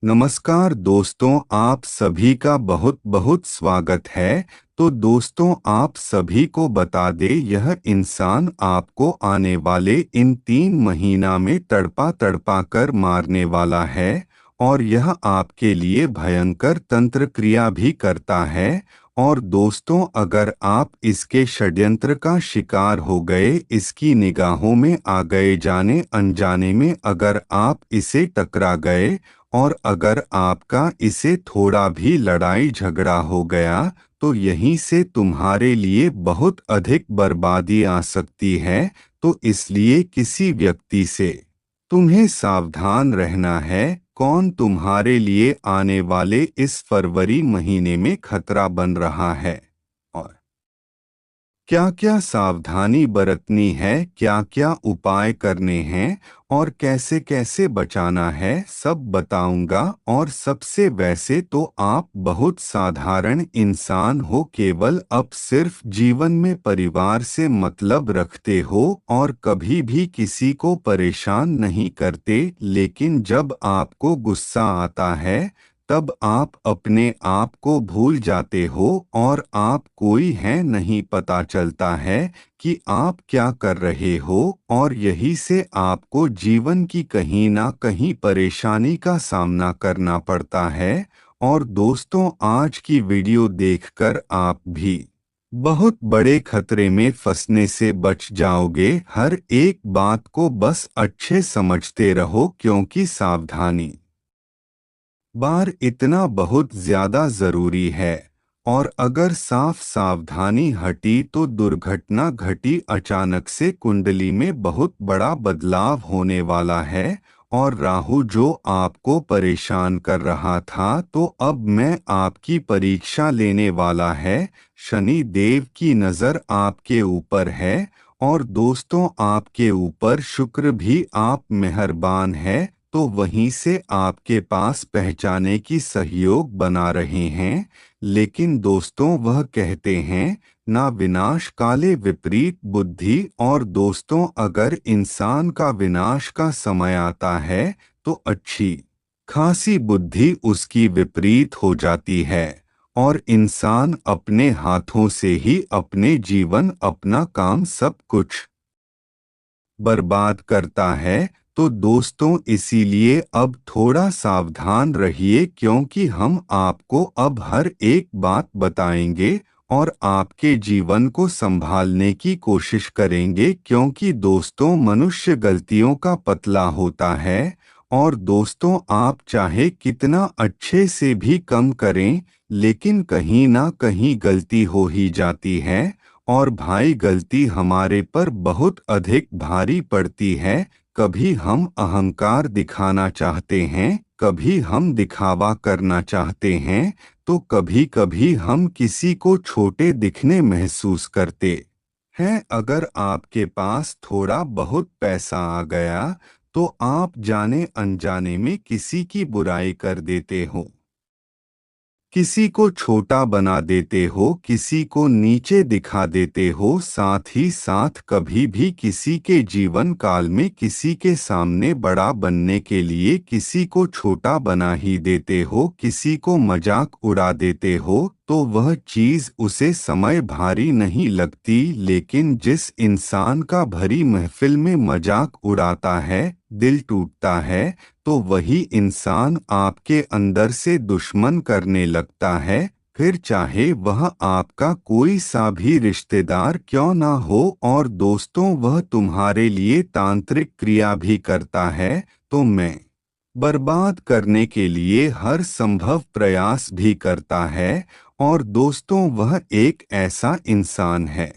नमस्कार दोस्तों, आप सभी का बहुत बहुत स्वागत है। तो दोस्तों, आप सभी को बता दे, यह इंसान आपको आने वाले इन 3 महीना में तड़पा तड़पा कर मारने वाला है और यह आपके लिए भयंकर तंत्र क्रिया भी करता है। और दोस्तों, अगर आप इसके षड्यंत्र का शिकार हो गए, इसकी निगाहों में आ गए, जाने अनजाने में अगर आप इसे टकरा गए और अगर आपका इसे थोड़ा भी लड़ाई झगड़ा हो गया, तो यहीं से तुम्हारे लिए बहुत अधिक बर्बादी आ सकती है। तो इसलिए किसी व्यक्ति से तुम्हें सावधान रहना है। कौन तुम्हारे लिए आने वाले इस फरवरी महीने में खतरा बन रहा है और क्या क्या सावधानी बरतनी है, क्या क्या उपाय करने हैं और कैसे कैसे बचाना है, सब बताऊंगा। और सबसे वैसे तो आप बहुत साधारण इंसान हो, केवल अब सिर्फ जीवन में परिवार से मतलब रखते हो और कभी भी किसी को परेशान नहीं करते, लेकिन जब आपको गुस्सा आता है तब आप अपने आप को भूल जाते हो और आप कोई है नहीं पता चलता है कि आप क्या कर रहे हो। और यही से आपको जीवन की कहीं ना कहीं परेशानी का सामना करना पड़ता है। और दोस्तों, आज की वीडियो देखकर आप भी बहुत बड़े खतरे में फंसने से बच जाओगे। हर एक बात को बस अच्छे समझते रहो, क्योंकि सावधानी बार इतना बहुत ज्यादा जरूरी है। और अगर साफ सावधानी हटी तो दुर्घटना घटी। अचानक से कुंडली में बहुत बड़ा बदलाव होने वाला है। और राहु जो आपको परेशान कर रहा था, तो अब मैं आपकी परीक्षा लेने वाला है। शनि देव की नजर आपके ऊपर है और दोस्तों, आपके ऊपर शुक्र भी आप मेहरबान है, तो वहीं से आपके पास पहचाने की सहयोग बना रहे हैं। लेकिन दोस्तों, वह कहते हैं ना, विनाश काले विपरीत बुद्धि। और दोस्तों, अगर इंसान का विनाश का समय आता है तो अच्छी खासी बुद्धि उसकी विपरीत हो जाती है और इंसान अपने हाथों से ही अपने जीवन, अपना काम, सब कुछ बर्बाद करता है। तो दोस्तों, इसीलिए अब थोड़ा सावधान रहिए, क्योंकि हम आपको अब हर एक बात बताएंगे और आपके जीवन को संभालने की कोशिश करेंगे। क्योंकि दोस्तों, मनुष्य गलतियों का पुतला होता है और दोस्तों, आप चाहे कितना अच्छे से भी कम करें, लेकिन कहीं ना कहीं गलती हो ही जाती है। और भाई, गलती हमारे पर बहुत अधिक भारी पड़ती है। कभी हम अहंकार दिखाना चाहते हैं, कभी हम दिखावा करना चाहते हैं, तो कभी कभी हम किसी को छोटे दिखने महसूस करते हैं। अगर आपके पास थोड़ा बहुत पैसा आ गया तो आप जाने अनजाने में किसी की बुराई कर देते हो, किसी को छोटा बना देते हो, किसी को नीचे दिखा देते हो। साथ ही साथ कभी भी किसी के जीवन काल में किसी के सामने बड़ा बनने के लिए किसी को छोटा बना ही देते हो, किसी को मजाक उड़ा देते हो। तो वह चीज उसे समय भारी नहीं लगती, लेकिन जिस इंसान का भरी महफिल में मजाक उड़ाता है, दिल टूटता है, तो वही इंसान आपके अंदर से दुश्मन करने लगता है। फिर चाहे वह आपका कोई सा भी रिश्तेदार क्यों ना हो। और दोस्तों, वह तुम्हारे लिए तांत्रिक क्रिया भी करता है, तो मैं बर्बाद करने के लिए हर संभव प्रयास भी करता है। और दोस्तों, वह एक ऐसा इंसान है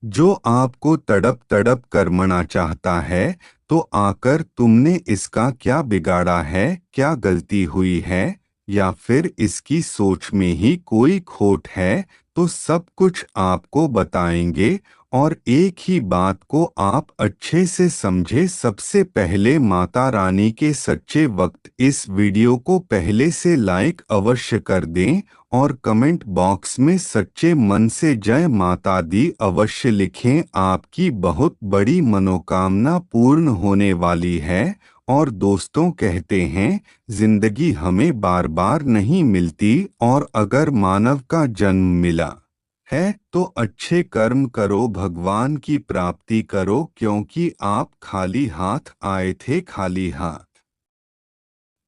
जो आपको तड़प तड़प कर मरना चाहता है। तो आकर तुमने इसका क्या बिगाड़ा है, क्या गलती हुई है, या फिर इसकी सोच में ही कोई खोट है, तो सब कुछ आपको बताएंगे। और एक ही बात को आप अच्छे से समझे। सबसे पहले माता रानी के सच्चे वक्त, इस वीडियो को पहले से लाइक अवश्य कर दें और कमेंट बॉक्स में सच्चे मन से जय माता दी अवश्य लिखें। आपकी बहुत बड़ी मनोकामना पूर्ण होने वाली है। और दोस्तों कहते हैं जिंदगी हमें बार बार नहीं मिलती, और अगर मानव का जन्म मिला है तो अच्छे कर्म करो, भगवान की प्राप्ति करो, क्योंकि आप खाली हाथ आए थे खाली हाथ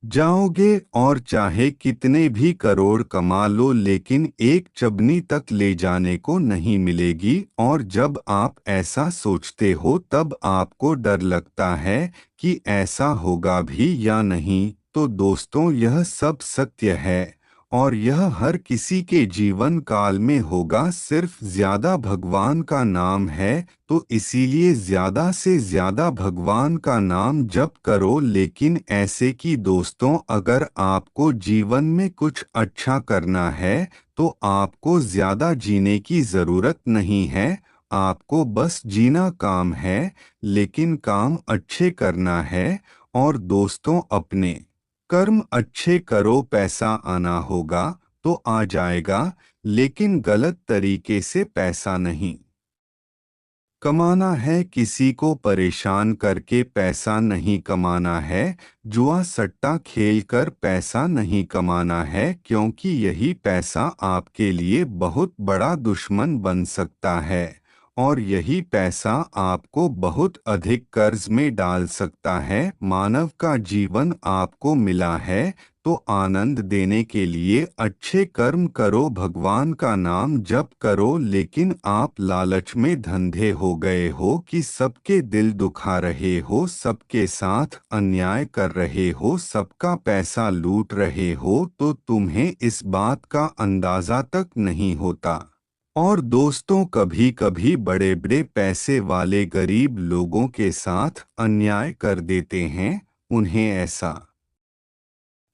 जाओगे। और चाहे कितने भी करोड़ कमा लो, लेकिन एक चबनी तक ले जाने को नहीं मिलेगी। और जब आप ऐसा सोचते हो तब आपको डर लगता है कि ऐसा होगा भी या नहीं। तो दोस्तों, यह सब सत्य है और यह हर किसी के जीवन काल में होगा। सिर्फ ज्यादा भगवान का नाम है, तो इसीलिए ज्यादा से ज्यादा भगवान का नाम जप करो। लेकिन ऐसे कि दोस्तों, अगर आपको जीवन में कुछ अच्छा करना है तो आपको ज्यादा जीने की जरूरत नहीं है। आपको बस जीना काम है, लेकिन काम अच्छे करना है। और दोस्तों, अपने कर्म अच्छे करो, पैसा आना होगा तो आ जाएगा, लेकिन गलत तरीके से पैसा नहीं कमाना है। किसी को परेशान करके पैसा नहीं कमाना है। जुआ सट्टा खेलकर पैसा नहीं कमाना है, क्योंकि यही पैसा आपके लिए बहुत बड़ा दुश्मन बन सकता है। और यही पैसा आपको बहुत अधिक कर्ज में डाल सकता है। मानव का जीवन आपको मिला है तो आनंद देने के लिए अच्छे कर्म करो, भगवान का नाम जप करो। लेकिन आप लालच में धंधे हो गए हो कि सबके दिल दुखा रहे हो, सबके साथ अन्याय कर रहे हो, सबका पैसा लूट रहे हो, तो तुम्हें इस बात का अंदाजा तक नहीं होता। और दोस्तों, कभी कभी बड़े बड़े पैसे वाले गरीब लोगों के साथ अन्याय कर देते हैं। उन्हें ऐसा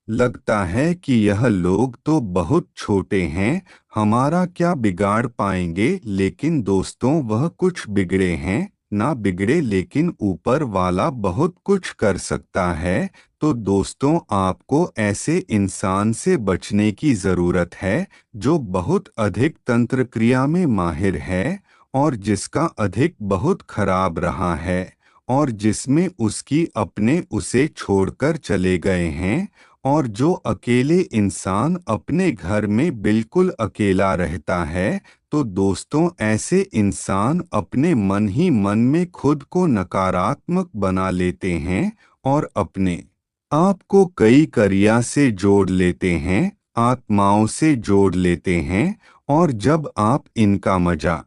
लगता है कि यह लोग तो बहुत छोटे हैं, हमारा क्या बिगाड़ पाएंगे। लेकिन दोस्तों, वह कुछ बिगड़े हैं ना बिगड़े, लेकिन ऊपर वाला बहुत कुछ कर सकता है। तो दोस्तों, आपको ऐसे इंसान से बचने की ज़रूरत है जो बहुत अधिक तंत्र क्रिया में माहिर है, और जिसका अधिक बहुत खराब रहा है, और जिसमें उसकी अपने उसे छोड़कर चले गए हैं। और जो अकेले इंसान अपने घर में बिल्कुल अकेला रहता है, तो दोस्तों, ऐसे इंसान अपने मन ही मन में खुद को नकारात्मक बना लेते हैं और अपने आप को कई क्रिया से जोड़ लेते हैं, आत्माओं से जोड़ लेते हैं। और जब आप इनका मजा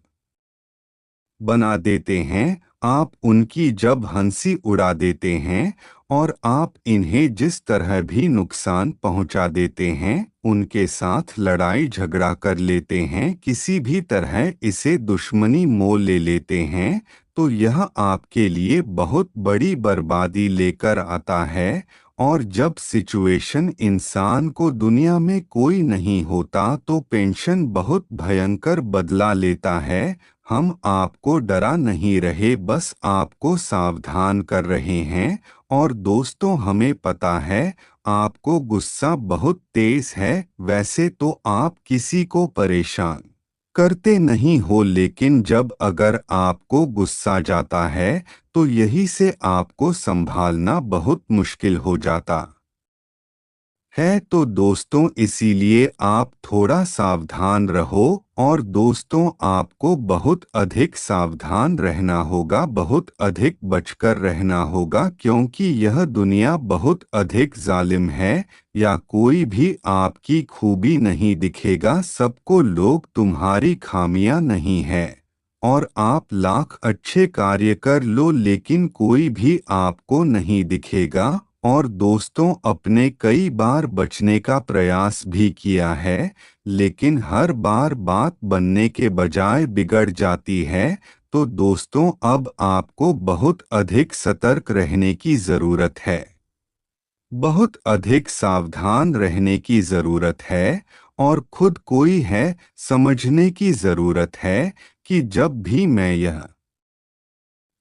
बना देते हैं, आप उनकी जब हंसी उड़ा देते हैं, और आप इन्हें जिस तरह भी नुकसान पहुंचा देते हैं, उनके साथ लड़ाई झगड़ा कर लेते हैं, किसी भी तरह इसे दुश्मनी मोल ले लेते हैं, तो यह आपके लिए बहुत बड़ी बर्बादी लेकर आता है। और जब सिचुएशन इंसान को दुनिया में कोई नहीं होता तो पेंशन बहुत भयंकर बदला लेता है। हम आपको डरा नहीं रहे, बस आपको सावधान कर रहे हैं। और दोस्तों, हमें पता है आपको गुस्सा बहुत तेज है। वैसे तो आप किसी को परेशान करते नहीं हो, लेकिन जब अगर आपको गुस्सा जाता है तो यही से आपको संभालना बहुत मुश्किल हो जाता है। तो दोस्तों, इसीलिए आप थोड़ा सावधान रहो। और दोस्तों, आपको बहुत अधिक सावधान रहना होगा, बहुत अधिक बचकर रहना होगा, क्योंकि यह दुनिया बहुत अधिक जालिम है। या कोई भी आपकी खूबी नहीं दिखेगा, सबको लोग तुम्हारी खामियां नहीं है। और आप लाख अच्छे कार्य कर लो, लेकिन कोई भी आपको नहीं दिखेगा। और दोस्तों, अपने कई बार बचने का प्रयास भी किया है, लेकिन हर बार बात बनने के बजाय बिगड़ जाती है। तो दोस्तों, अब आपको बहुत अधिक सतर्क रहने की ज़रूरत है, बहुत अधिक सावधान रहने की ज़रूरत है। और खुद कोई है समझने की ज़रूरत है कि जब भी मैं यह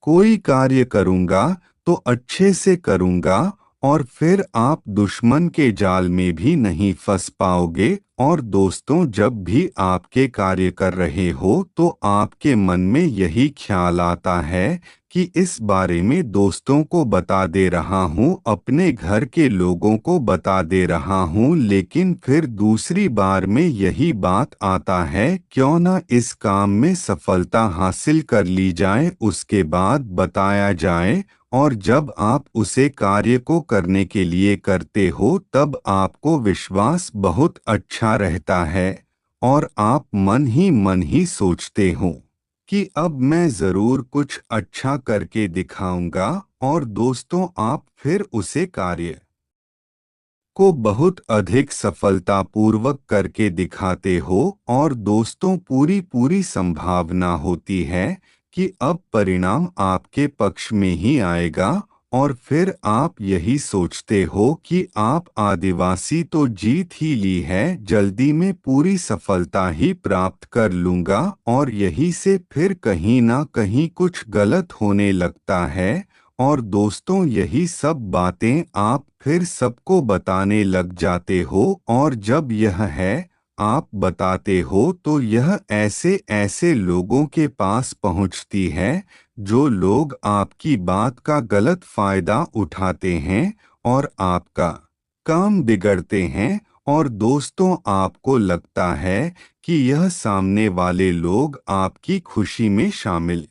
कोई कार्य करूंगा तो अच्छे से करूंगा, और फिर आप दुश्मन के जाल में भी नहीं फंस पाओगे। और दोस्तों, जब भी आपके कार्य कर रहे हो तो आपके मन में यही ख्याल आता है कि इस बारे में दोस्तों को बता दे रहा हूँ, अपने घर के लोगों को बता दे रहा हूँ, लेकिन फिर दूसरी बार में यही बात आता है, क्यों ना इस काम में सफलता हासिल कर ली जाए, उसके बाद बताया जाए। और जब आप उसे कार्य को करने के लिए करते हो तब आपको विश्वास बहुत अच्छा रहता है और आप मन ही सोचते हो कि अब मैं जरूर कुछ अच्छा करके दिखाऊंगा। और दोस्तों, आप फिर उसे कार्य को बहुत अधिक सफलतापूर्वक करके दिखाते हो और दोस्तों, पूरी पूरी संभावना होती है कि अब परिणाम आपके पक्ष में ही आएगा। और फिर आप यही सोचते हो कि आप आदिवासी तो जीत ही ली है, जल्दी में पूरी सफलता ही प्राप्त कर लूंगा, और यही से फिर कहीं ना कहीं कुछ गलत होने लगता है। और दोस्तों, यही सब बातें आप फिर सबको बताने लग जाते हो, और जब यह है आप बताते हो तो यह ऐसे ऐसे लोगों के पास पहुंचती है जो लोग आपकी बात का गलत फायदा उठाते हैं और आपका काम बिगड़ते हैं। और दोस्तों, आपको लगता है कि यह सामने वाले लोग आपकी खुशी में शामिल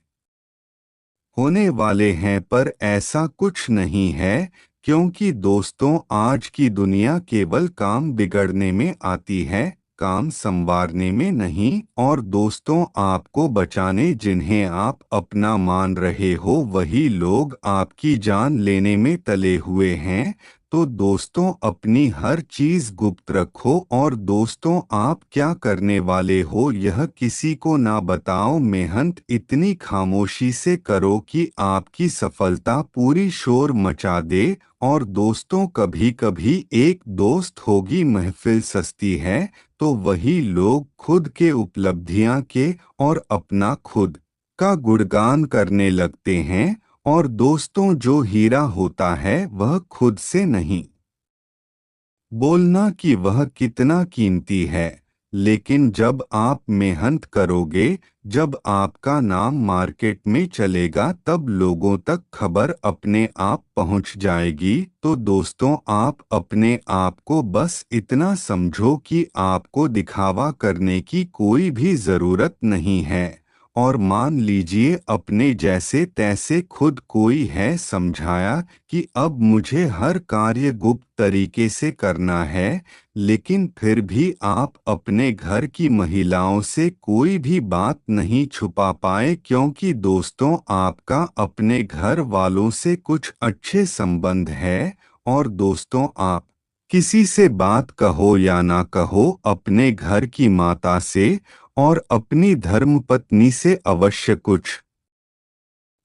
होने वाले हैं, पर ऐसा कुछ नहीं है, क्योंकि दोस्तों, आज की दुनिया केवल काम बिगड़ने में आती है, काम संवारने में नहीं। और दोस्तों, आपको बचाने जिन्हें आप अपना मान रहे हो वही लोग आपकी जान लेने में तले हुए हैं। तो दोस्तों, अपनी हर चीज गुप्त रखो, और दोस्तों, आप क्या करने वाले हो यह किसी को ना बताओ, मेहनत इतनी खामोशी से करो कि आपकी सफलता पूरी शोर मचा दे। और दोस्तों, कभी कभी एक दोस्त होगी महफिल सस्ती है, तो वही लोग खुद के उपलब्धियां के और अपना खुद का गुणगान करने लगते हैं। और दोस्तों, जो हीरा होता है वह खुद से नहीं बोलना कि वह कितना कीमती है, लेकिन जब आप मेहनत करोगे, जब आपका नाम मार्केट में चलेगा, तब लोगों तक खबर अपने आप पहुंच जाएगी। तो दोस्तों, आप अपने आप को बस इतना समझो कि आपको दिखावा करने की कोई भी जरूरत नहीं है। और मान लीजिए अपने जैसे तैसे खुद कोई है समझाया कि अब मुझे हर कार्य गुप्त तरीके से करना है, लेकिन फिर भी आप अपने घर की महिलाओं से कोई भी बात नहीं छुपा पाए, क्योंकि दोस्तों, आपका अपने घर वालों से कुछ अच्छे संबंध है। और दोस्तों, आप किसी से बात कहो या ना कहो, अपने घर की माता से और अपनी धर्मपत्नी से अवश्य कुछ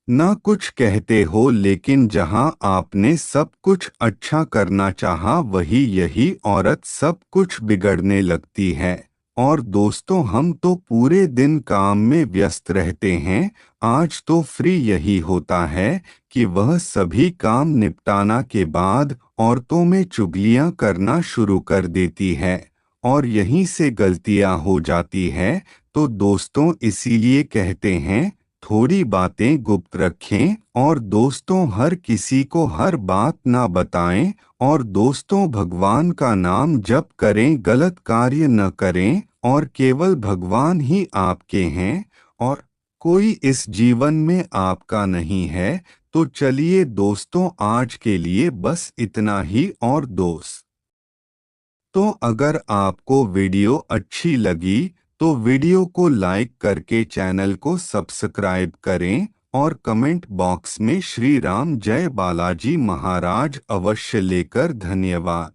ना कुछ कहते हो, लेकिन जहां आपने सब कुछ अच्छा करना चाहा वही यही औरत सब कुछ बिगड़ने लगती है। और दोस्तों, हम तो पूरे दिन काम में व्यस्त रहते हैं, आज तो फ्री यही होता है कि वह सभी काम निपटाना के बाद औरतों में चुगलियां करना शुरू कर देती है, और यहीं से गलतियां हो जाती है। तो दोस्तों, इसीलिए कहते हैं थोड़ी बातें गुप्त रखें, और दोस्तों, हर किसी को हर बात ना बताएं। और दोस्तों, भगवान का नाम जप करें, गलत कार्य न करें, और केवल भगवान ही आपके हैं और कोई इस जीवन में आपका नहीं है। तो चलिए दोस्तों, आज के लिए बस इतना ही। और दोस्त तो अगर आपको वीडियो अच्छी लगी तो वीडियो को लाइक करके चैनल को सब्सक्राइब करें, और कमेंट बॉक्स में श्री राम जय बालाजी महाराज अवश्य लेकर धन्यवाद।